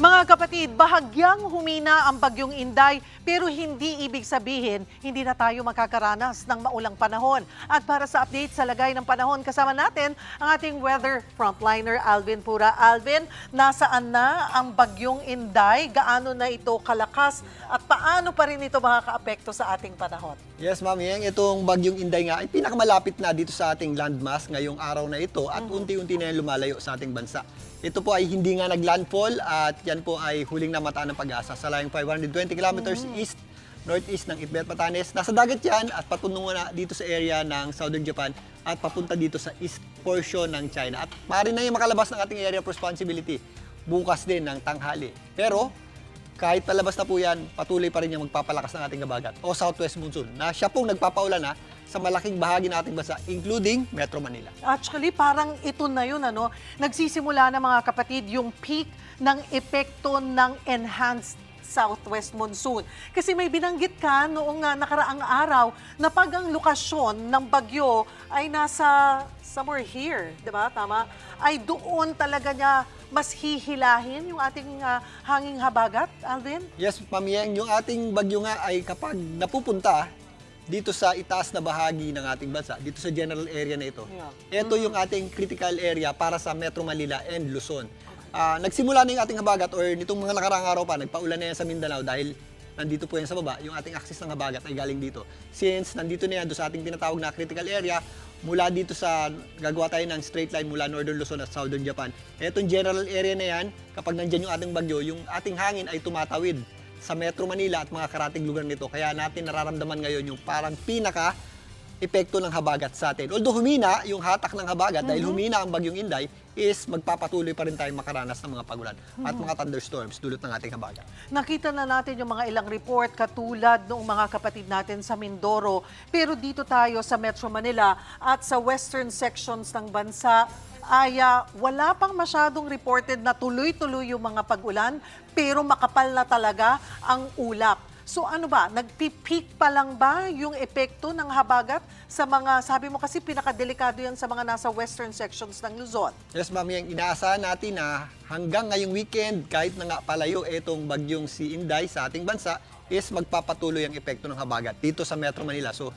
Mga kapatid, bahagyang humina ang bagyong Inday pero hindi ibig sabihin hindi na tayo makakaranas ng maulang panahon. At para sa update sa lagay ng panahon, kasama natin ang ating weather frontliner Alvin Pura. Alvin, nasaan na ang bagyong Inday? Gaano na ito kalakas at paano pa rin ito makakaapekto sa ating panahon? Yes, Ma'am Yeng, itong bagyong Inday nga ay pinakamalapit na dito sa ating landmass ngayong araw na ito at unti-unti na yan lumalayo sa ating bansa. Ito po ay hindi nga naglandfall at yan po ay huling namataan ng pag-asa sa layong 520 kilometers northeast ng Itbet, Batanes. Nasa dagat yan at patungo na dito sa area ng Southern Japan at papunta dito sa east portion ng China. At maaari na yung makalabas ng ating area of responsibility bukas din ng tanghali. Pero kahit palabas na po yan, patuloy pa rin yung magpapalakas ng ating habagat o southwest monsoon na siya pong nagpapaulan na sa malaking bahagi ng ating bansa, including Metro Manila. Actually, parang ito na yun, ano? Nagsisimula na mga kapatid yung peak ng epekto ng enhanced southwest monsoon. Kasi may binanggit ka noong nakaraang araw na pag ang lokasyon ng bagyo ay nasa somewhere here, di ba? Tama? Ay doon talaga niya mas hihilahin yung ating hanging habagat, Alvin? Yes, Ma'am Yeng, yung ating bagyo nga ay kapag napupunta dito sa itaas na bahagi ng ating bansa, dito sa general area na ito. Ito yung ating critical area para sa Metro Manila and Luzon. Nagsimula na yung ating habagat or nitong mga nakaraang araw pa, nagpaulan na yan sa Mindanao dahil nandito po yan sa baba, yung ating axis ng habagat ay galing dito. Since nandito na yan sa ating tinatawag na critical area, mula dito sa gagawa tayo ng straight line mula Northern Luzon at Southern Japan. Etong general area na yan, kapag nandyan yung ating bagyo, yung ating hangin ay tumatawid sa Metro Manila at mga karating lugar nito. Kaya natin nararamdaman ngayon yung parang pinaka-epekto ng habagat sa atin. Although humina yung hatak ng habagat dahil humina ang bagyong Inday, is magpapatuloy pa rin tayong makaranas ng mga pagulan at mga thunderstorms dulot ng ating habagat. Nakita na natin yung mga ilang report katulad ng mga kapatid natin sa Mindoro. Pero dito tayo sa Metro Manila at sa western sections ng bansa ay wala pang masyadong reported na tuloy-tuloy yung mga pag-ulan pero makapal na talaga ang ulap. So ano ba, nagpipeak pa lang ba yung epekto ng habagat sa mga, sabi mo kasi pinakadelikado yan sa mga nasa western sections ng Luzon? Yes, Ma'am Yeng, inaasahan natin na hanggang ngayong weekend, kahit na nga palayo itong bagyong si Inday sa ating bansa, is magpapatuloy ang epekto ng habagat dito sa Metro Manila. So,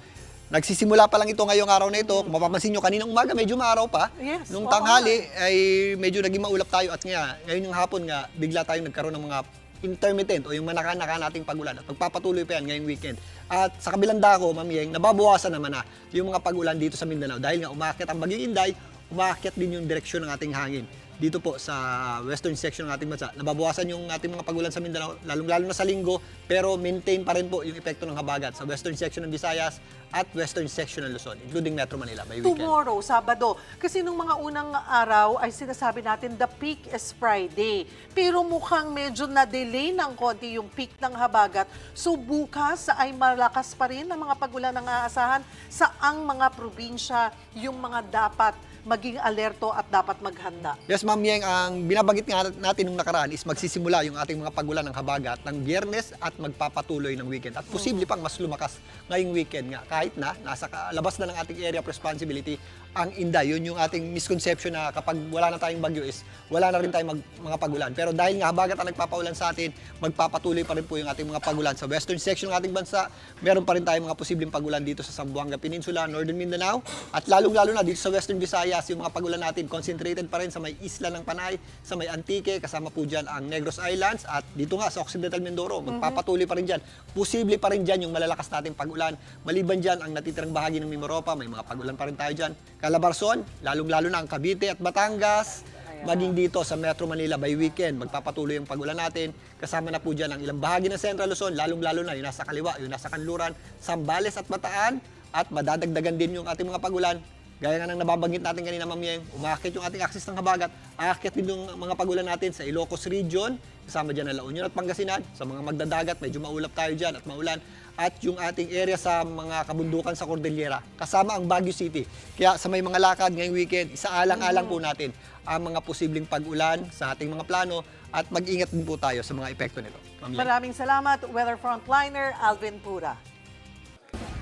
nagsisimula pa lang ito ngayong araw na ito. Kung mapapansin nyo, kaninang umaga medyo maaraw pa. Yes, Nung tanghali ay medyo naging maulap tayo at ngayon yung hapon nga, bigla tayong nagkaroon ng mga intermittent o yung manaka-naka nating pagulan at magpapatuloy pa yan ngayong weekend. At sa kabilang dako, Ma'am Yeng, nababawasan naman na yung mga pagulan dito sa Mindanao dahil nga umakyat ang bagyong Inday, umakyat din yung direksyon ng ating hangin dito po sa western section ng ating bansa. Nababawasan yung ating mga pagulan sa Mindanao, lalong-lalo na sa linggo, pero maintain pa rin po yung epekto ng habagat sa western section ng Visayas at western section ng Luzon, including Metro Manila by weekend. Tomorrow, Sabado. Kasi nung mga unang araw ay sinasabi natin the peak is Friday. Pero mukhang medyo na-delay ng konti yung peak ng habagat. So bukas ay malakas pa rin ang mga pagulan ng aasahan. Saang mga probinsya yung mga dapat maging alerto at dapat maghanda? Yes, Ma'am Yeng, ang binabagit nga natin nung nakaraan is magsisimula yung ating mga pagulan ng habagat ng Biyernes at magpapatuloy ng weekend. At posible pang mas lumakas ngayong weekend nga kahit na nasa labas na ng ating area of responsibility ang Inday. Yun yung ating misconception na kapag wala na tayong bagyo is wala na rin tayong mga pagulan. Pero dahil nga habagat ang nagpapaulan sa atin, magpapatuloy pa rin po yung ating mga pagulan sa western section ng ating bansa. Meron pa rin tayong mga posibleng pagulan dito sa Zamboanga Peninsula, Northern Mindanao at lalong-lalo na dito sa western Visayas, yung mga pagulan natin concentrated pa rin sa may isla ng Panay, sa may Antique, kasama po dyan ang Negros Islands at dito nga sa Occidental Mindoro, magpapatuloy pa rin dyan. Posible pa rin dyan yung malalakas nating pagulan. Maliban dyan ang natitirang bahagi ng Mimaropa, may mga pagulan pa rin tayo dyan. Calabarzon, lalong-lalo na ang Cavite at Batangas, maging dito sa Metro Manila by weekend, magpapatuloy ang pagulan natin. Kasama na po dyan ang ilang bahagi ng Central Luzon, lalong-lalo na yung nasa Kaliwa, yung nasa Kanluran, Zambales at Bataan, at madadagdagan din yung ating mga pagulan. Gaya nga ng nababanggit natin kanina, Ma'am Yeng, umaakit yung ating axis ng habagat, aakit din yung mga pagulan natin sa Ilocos Region, kasama dyan ang La Union at Pangasinan, sa mga magdadagat, medyo maulap tayo dyan at maulan, at yung ating area sa mga kabundukan sa Cordillera, kasama ang Baguio City. Kaya sa may mga lakad ngayong weekend, isaalang-alang po natin ang mga posibleng pag-ulan sa ating mga plano at mag-ingat din po tayo sa mga epekto nito. Ma'am Yeng. Maraming salamat, Weather Frontliner Alvin Pura.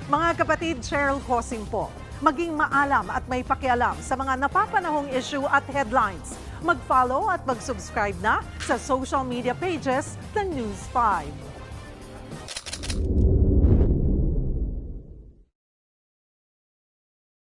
Mga kapatid, Cheryl Cosing po. maging maalam at may pakialam sa mga napapanahong issue at headlines. Mag-follow at mag-subscribe na sa social media pages ng News 5.